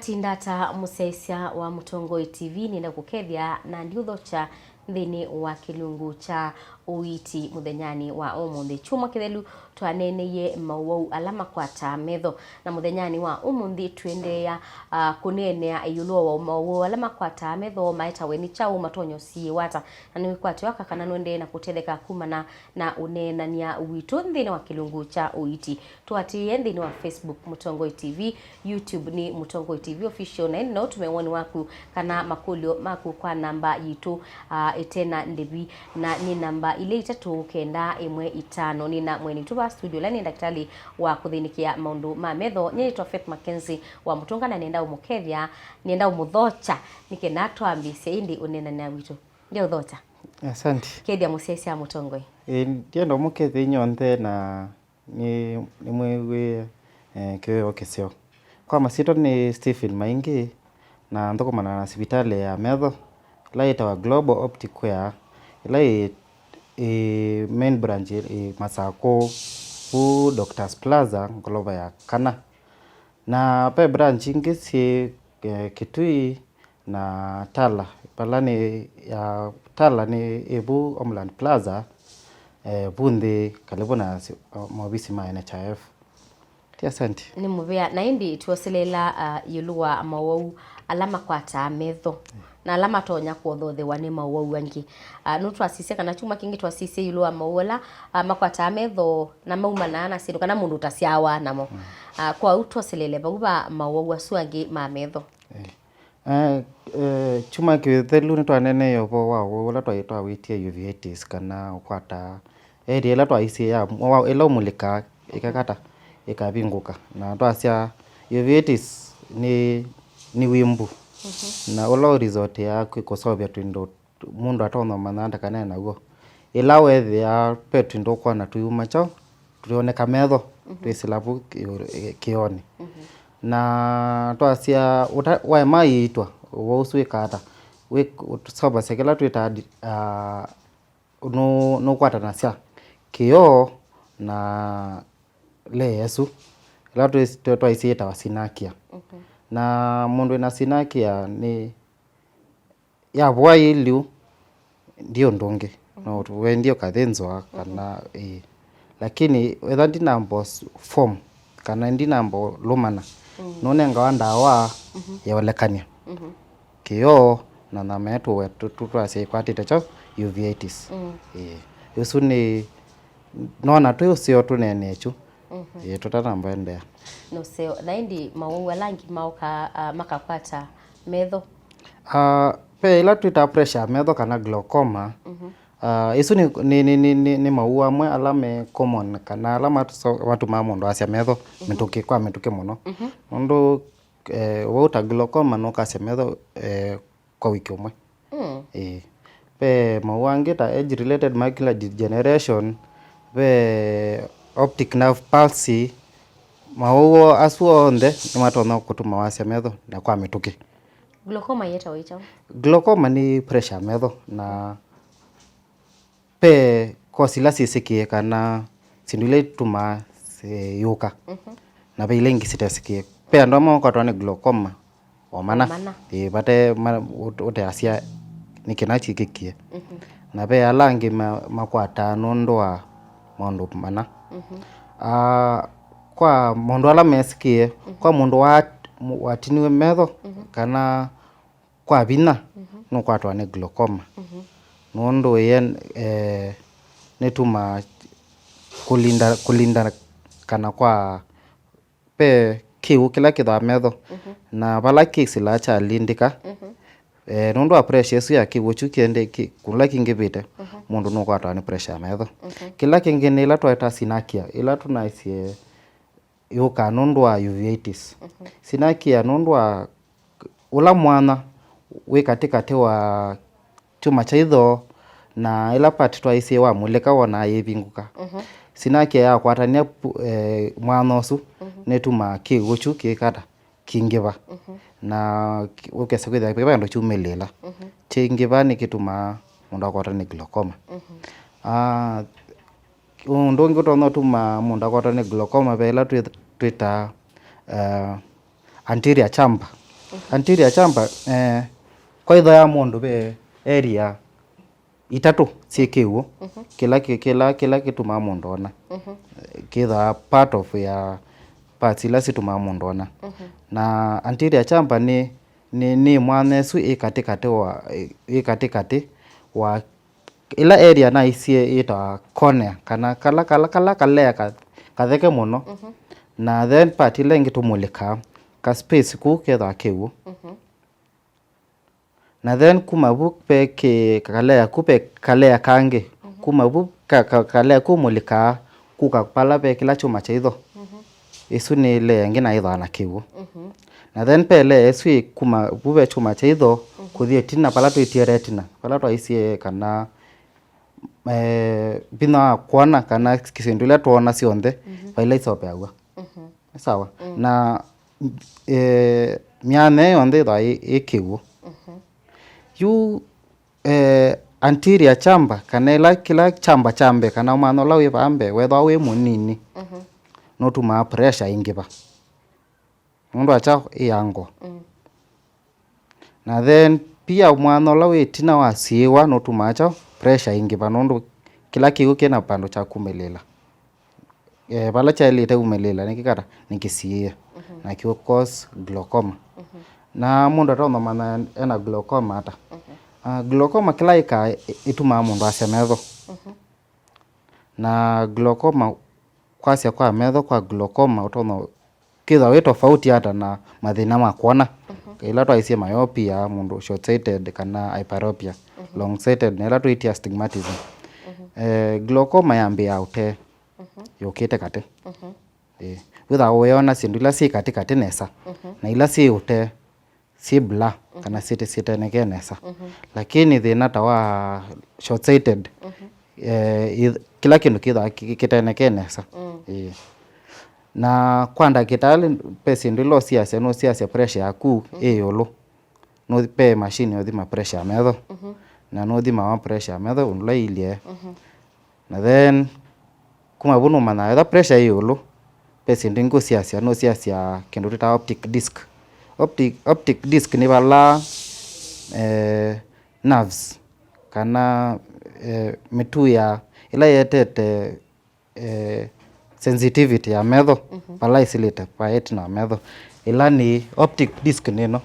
Tindata musesia wa Mutongoi TV nina kukethia na ndiuthocha thini wa kilungu cha Uiiti muthenyani wa umuthi chuma kithelu twaneneye Mauwau alama kwata Metho na muthenyani wa umuthi twendea kunenea iyulo wa Mauwau alama kwata Metho Maetae ni chau matonyo si wata na ni kwati waka kana nwende na kutetheka kumana na unenania witu thini wa kilungu cha Uiiti twati thini wa Facebook Mutongoi TV, YouTube ni Mutongoi TV official na no tumewoni waku kana makulio maku kwa namba yitu etena ndebi na ni namba ile 395 nina mweni tuba studio lani daktari wa kuthinikia maundu ma Metho nyeitwa Faith Mackenzie wa Mutunga na nenda umukethia nenda umuthocha nikenatwa ambise indi unena na witu ndio uthocha. Asante. Kedia musesi ya Mutongoi. Ndiendo mukethi nyonthe na ni mwewe kiweo kisio. Kwa masito ni Stephen Maingi na ndokomana na sibitali ya Metho laita wa Global Optic Care lai main branch Masako u Doctors Plaza ngolova ya Kana na pe branch ingisi Kitui na Tala palani ya Tala ni Ebu Omland Plaza bundi karibu na mobisi ma NHIF. Asante. Ni muvea na indi tuoselela yulua Mauwau alama kwata Metho na alama tonya kuothothe wane Mauwau wangi nutu asise kana chuma kingi twasise yulua Mauwala makwata Metho na maumana na sindu kana mundu tasiawa namo kwa utoselele bauba Mauwau asuangi ma Metho. Chuma kithelu ni twanene yobo wao wala twaitwa witie Uiiti kana kwata ela twaisi ya Mauwau ela mulika ikakata ikabinguka na twasia Uiiti ni wimbu na ola resort ya kwikosovya twindo mundu atono mananda kana nago ila wethe ya petwindo kwa na tuyuma chao tulioneka Metho twisilavu kioni na twasia wa maitwa woswe kata we soba sekela twita no kwata na sia kio na le Yesu la twaisieta wasinakia na mundu ina sinakia ni ya bwailu ndio ndonge no we ndio kadhenzo kana lakini whether ndinambo form kana ndinambo lumana none ngawanda wa yawalekania kio na Metho wetu tutwase kwatite cho Uiiti yesu ni nona tu sio tunenechu tutanamba endea no seo na indi Mauwau alangi mauka makakwata Metho pe ila tuita pressure Metho kana glaucoma isu ni Mauwau amwe alame common kana alama watu mamundu asia Metho mituke muno mundu wauta glaucoma no kasia Metho kwa wiki umwe pe Mauwau angita age related macular degeneration pe optic nerve palsy Mauwau asuonde ni matona kutuma wasia Metho na kwa mituke. Glaucoma yeta waichao. Glaucoma ni pressure Metho na pe kosila sisikie kana sindule tuma se yuka na pe ilengi sitasikie pe andoma kwa twane glaucoma omana bate ute asia nikinachi kikie na pe alangi makwata nondwa mondo mana kwa mundu ala mesikie kwa mundu watiniwe Metho kana kwa bina no kwatwa ni glaucoma nondo yen netuma kulinda kana kwa pe kiu kila kitha Metho na bala kisila cha lindika nondo pressure su ya kiwochu kende kula kingibite mundu no kwatwa ni pressure Metho kila kingine ila twaita sinakia ila tunaisie yuka nondwa Uiiti sinakia nondwa ula mwana we katikati wa chuma cha itho na ila part twaisi wa muleka wona yebinguka sinakia ya kwatania mwana osu netuma kigochu kikata kingiba na ukese kwitha pepa ndo chumelela chingiba nikituma mundu akwatani glaucoma ndongi utono tuma mundu akwatani glaucoma bela twita anterior chamber anterior chamber kwa idha ya mundu be area itatu sikiu kila kitu ma mundu ona kitha part of ya parts ila situ ma mundu ona na anterior chamber ni mwanesu katikati wa ila area na isie ita corner kana kala katheke muno na then part ile ngitumulika ka space ku ketha kiu na then kumabu pe kalea kange kumabu kalea kumulika kuka pala pe kila chuma chaitho isu ni ile ngina itho na kiu na then pele esu kuma bube chuma chaitho kuthie tina pala twitie retina pala twaisie kana bina kuona kana kisindule tuona sionthe pala isope agwa sawa na miane yonde tha ikiu yu anterior chamber kana kila chambe kana mwana la we bambe wetha we munini no tuma pressure ingiba mundu acha iyango na then pia mwana la we tina wasiwa no tuma acha pressure ingiba nondu kila kiu kina pando cha kumelela bala cha ilite umelela nikikata nikisie na kiu cause glaucoma na mundu atono mana ena glaucoma ata glaucoma kila ika ituma mundu asemetho na glaucoma kwasia kwa metho kwa glaucoma utono kitha we tofauti ata na mathina ma kuona ila twaisie myopia mundu short sighted kana hyperopia long sighted na ila twitia astigmatism glaucoma yambia ute yokite kate witha weona sindu ila si katikati nesa na ila si ute si bla kana site nesa lakini thina ta wa short sighted kila kindu kitha kiteneke nesa na kwanda kitali pesi ndilo siasia pressure yaku yolo no pe machine yothima pressure ya metho na no thima wa pressure ya metho unla ilie na then kuma bunu mana ya pressure yolo pesi ndingo siasia no siasia kindu ta optic disc ni bala nerves kana mitu ya ila yetete sensitivity ya metho pala isilite pa retina metho ila ni optic disc nino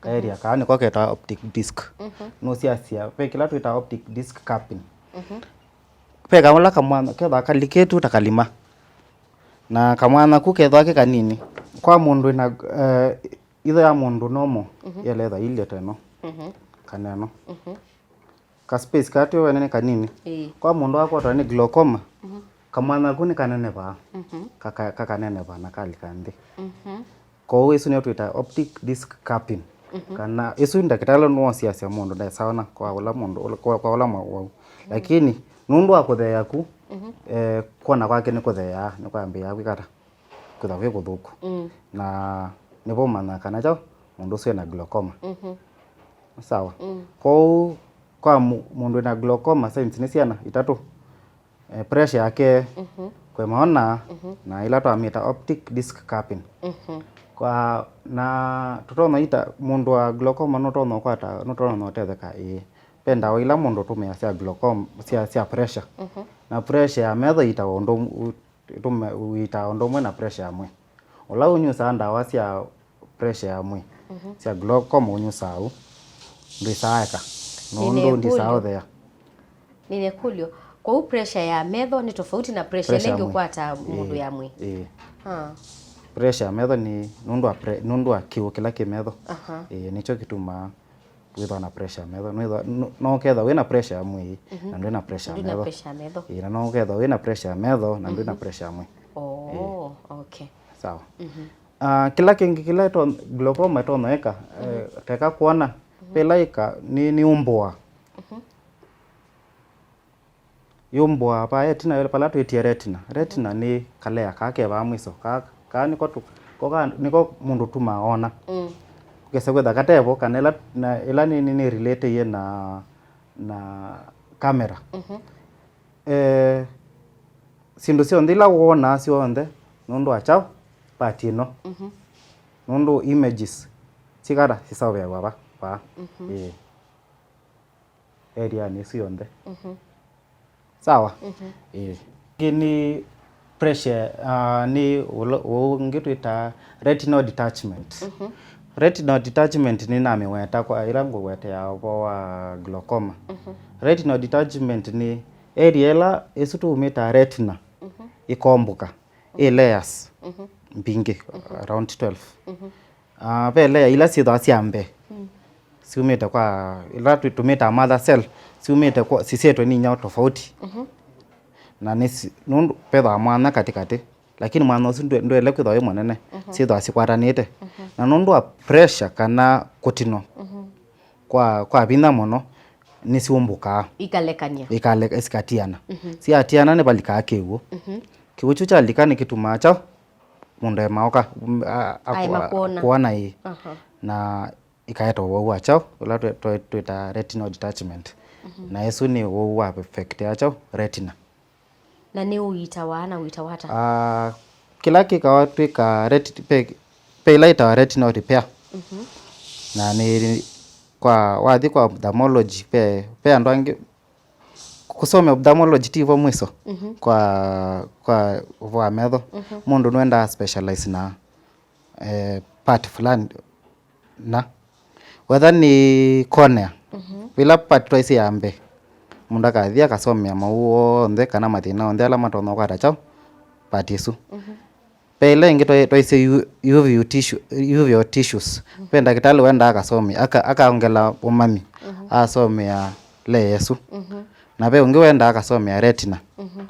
area kana kwa keta optic disc no siasia pe kila tuita optic disc cupping pe kamala kamwana ketha kaliketu takalima na kamwana kuketha ke kanini kwa mundu ina itho ya mundu nomo yeletha ile teno kaneno ka space kati wenene kanini kwa mundu akwa ni glaucoma kamwana kuni kanene ba kanene ba na kali kandi ko isu ni tuita optic disc cupping kana isu ndakitalo no siasia mundu da sawana kwa wala mundu kwa wala Mauwau lakini nundu akuthe yaku kona kwake ni kuthea ni kwambia kwikata kutha we kuthuku na nibo mana kana chao mundu sio na glaucoma sawa kwa mundu na glaucoma signs ni ciana itatu pressure yake kwa maona na ila twamita optic disc cupping kwa na tutona ita mundu wa glaucoma no tono kwata no tono no tetheka penda wa ila mundu tumia cia glaucoma cia pressure na pressure ya metho ita ondo mwe na pressure amwe ola unyusa ndawa cia pressure amwe cia glaucoma unyusa u ndisaeka no ndisao there nile kulio kwa pressure ya metho ni tofauti na pressure lengi kwata mundu ya mwe pressure ya metho ni nundu wa kiu kila kimetho nicho kituma witha na pressure metho no ketha wina pressure amwe na ndina pressure metho na no ketha wina pressure metho na ndina pressure amwe okay sawa kila kingi kila to glaucoma to noeka teka kuona pelaika ni umbwa yumbwa pa retina yole pala twitie retina ni kalea kake ba mwiso ka niko tu niko mundu tumaona kesa kwetha katevo kanela na ila ni relate ye na camera sindu sio ndila wona sionthe nundu achao patino nundu images chikara hisawe baba pa area ni sionde sawa gini pressure ni ngitwita retinal detachment retinal detachment ni nami weta kwa irango wete ya wa glaucoma retinal detachment ni area la isutumita retina ikombuka layers mbingi around 12 pe layer ila sitha siambe siumite kwa ila tutumita mother cell siumite kwa sisetwe ni nyao tofauti na nisi nundu pedha mwana katikati lakini mwana usi ndwele kwitha imwe nene sitha sikwatanite na nundu wa pressure kana kutino kwa bina mono nisiumbuka ikaleka isikatiana si atiana ne balika kewo kiwo chucha likani kituma chao munde maoka kuona hii na ikaeta uwau chao ula tuita retinal detachment na yesu ni uwau affect ya chao retina na ni uita wata kila kikawa twika pe ilaita retinal repair na ni kwa wathi kwa ophthalmology pe andu kusome ophthalmology tivo mwiso kwa Metho mundu nwenda specialize na part fulani na whether ni cornea vila part twice yambe mundu akathia akasomea mauo nthe kana mathina onthe ala matonga kwata chao part isu pele ingi twice uveal tissues pe ndagitali wenda akasomea akaongela umami asomea le yesu na pe ungi wenda akasomea retina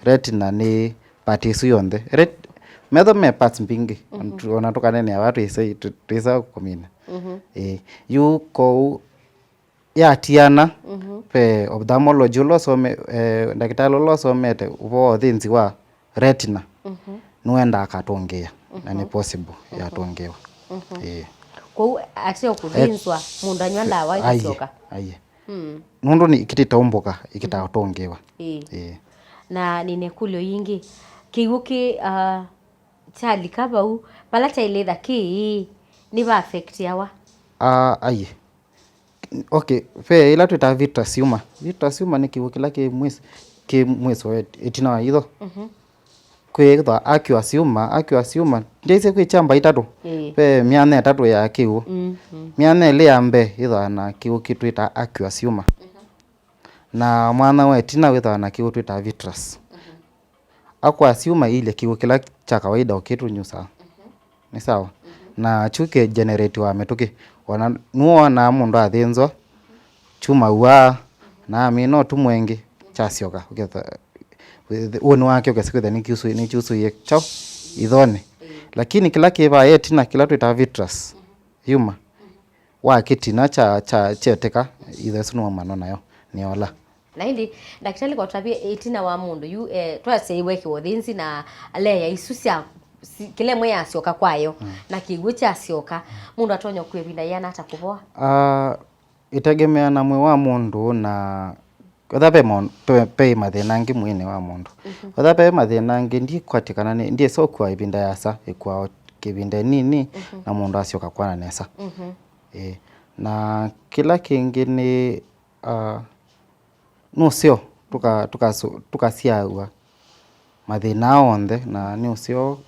retina ni part isu yonthe Metho me parts mbingi ona tukanene watu isa kumina yuko yatiana pe ophthalmology lo some ndagitali lo somete ubo thinzi wa retina nuenda akatongea na ni possible yatongewa kwa atio kuthinzwa mundu anywa ndawa ikacoka nundu ni ikitaumbuka ikitatongewa na ninekulyo yingi kiguki chali kabau bala chailetha ki ni ba affect yawa okay fe ila tuta vitreous humor ni kiguki la ki mwezi wa itina hizo kwetha aqueous humor ndise kwichamba itatu pe miane tatu ya kiu miane ile ambe itha na kiu kitwita aqueous humor na mwana wa itina witha na kiu twita vitreous aqueous humor ile kiu kila cha kawaida ukitu nyusa ni sawa na chuke generate wa metuki wana nuona mundu athinzo chuma wa na mino tumwengi chasioka uketha uone wake ukasikutha ni kiusu ye chao ithone lakini kila kiva yetina kila twita vitreous humor wa kitina cha cheteka ithesu no mano nayo ni ola na hindi daktari kwa tabia itina wa mundu yu twase iweke wothinzi na leya isusia kile mwe asioka kwayo na kigucha asioka mundu atonyo kwebinda yana hata kuboa itegemea na mwe wa mundu na whether pe mathina ngi mwine wa mundu whether pe mathina ngi ndi kwatikana ni ndi so kwa ibinda yasa ikwa kibinda nini na mundu asioka kwana nesa na kila kingi ni no sio tukasiawa mathina onthe na ni usio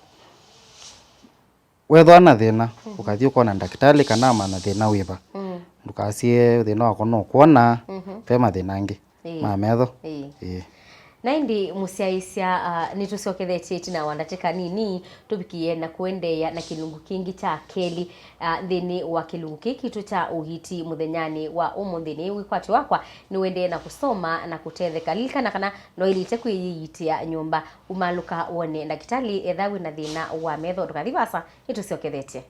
wethwa na thina ukathio kuona ndakitali kana mana thina wiva ndukasie thina wako no kuona pe mathina ngi ma Metho na indi musiaisia nitusiokethetie tina wandateka nini tubikie na kuendeya na kilungu kingi cha keli thini wa kilungu kiki tuta Uiiti muthenyani wa umuthini wikwati wakwa ni wende na kusoma na kutetheka lilika kana no ilite kuyiyitia nyumba umaluka wone ndakitali ethawi na thina wa Metho tukathibasa nitusiokethetie